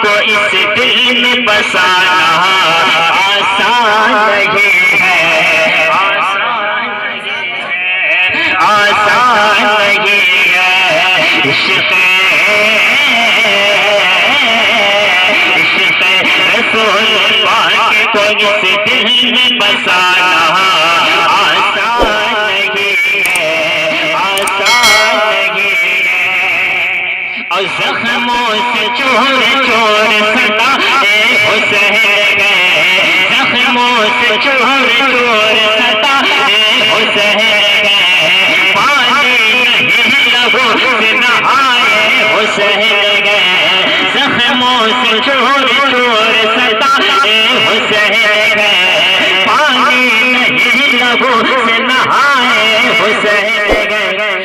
کو اس دل میں بسانا آسان نہیں ہے، آسان نہیں ہے۔ عشق رسول پاک کو اس دل میں بسانا آسان نہیں ہے، آسان نہیں ہے۔ اور زخموں سے چور چور ستا اے حسین گئے، زخموں سے چور چور ستا اے حسین گئے، پانی نہیں لہو سے نہائے حسین گئے، زخموں سے چور چور ستا اے حسین گئے، پانی نہیں لہو سے نہائے حسین گئے۔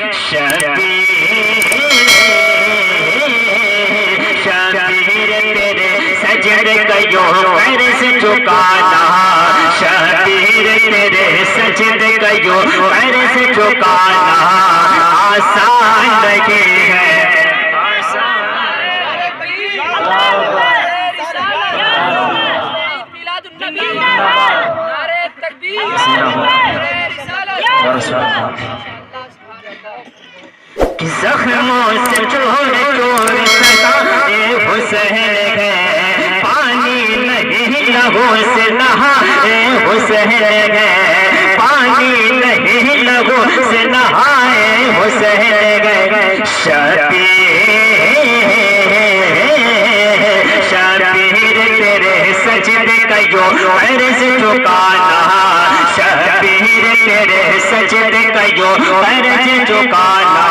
سجر کیوں قرض چکانا، شبیر تیرے سجد کیوں قرض چکانا آسان نہیں ہے۔ زخموں سے چور چور ستا اے حسین گئے، پانی نہیں لہو سے نہائے حسین گئے، پانی نہیں لہو سے نہائے حسین گئے۔ شبیر تیرے سجد کیوں قرض چکانا، شبیر تیرے سجد کیوں قرض چکانا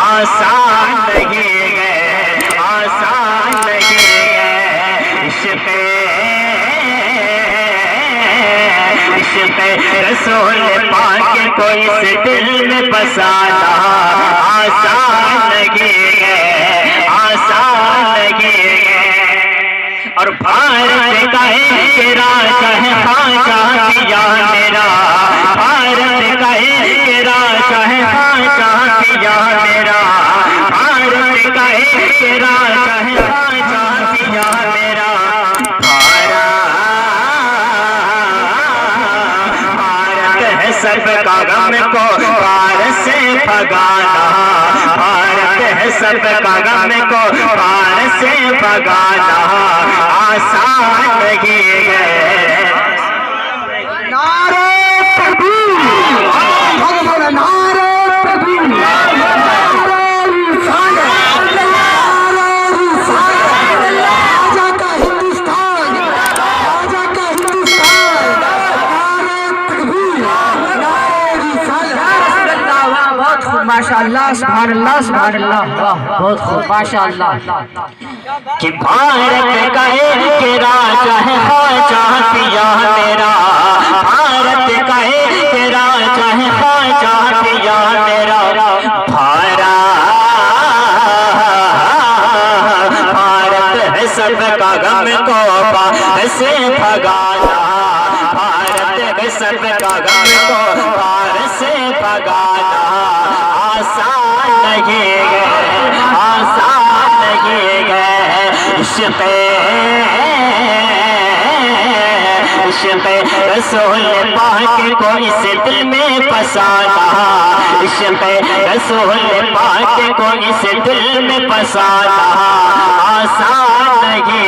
آسان نہیں ہے، آسان نہیں ہے۔ عشق رسول پاک کو اس دل میں بسانا آسان نہیں ہے، آسان نہیں ہے۔ اور بھارت کا ہے تیرا چاہے خواجہ پیا میرا، بھارت کا ہے تیرا چاہے خواجہ پیا میرا، بھارت کا ہے تیرا چاہے خواجہ پیا میرا، بھارت ہے سب کا غم کو پار سے بھگانا، بھارت ہے سب کا غم کو پار سے بھگانا آسان نہیں ہے۔ نعرہ تکبیر، نعرہ تکبیر، نعرہ رسالت، نعرہ رسالت، آجا کا ہندوستان، آجا کا ہندوستان، نعرہ تکبیر، نعرہ رسالت۔ بہت خوب، ماشاءاللہ، سبحان اللہ، سبحان اللہ، بہت خوب، ماشاءاللہ۔ کہ بھارت کا ہے کہ راجہ ہے خواجہ پیا میرا، بھارت کا ہے کہ راجہ ہے خواجہ پیا میرا، بھارت ہے سب کا غم کو پار سے بھگانا، بھارت ہے سب کا غم کو پار سے بھگانا آسان نہیں ہے، آسان نہیں ہے۔ عشق رسول پاک کو اس دل میں بسانا، عشق رسول پاک کو اس دل میں بسانا آسان نہیں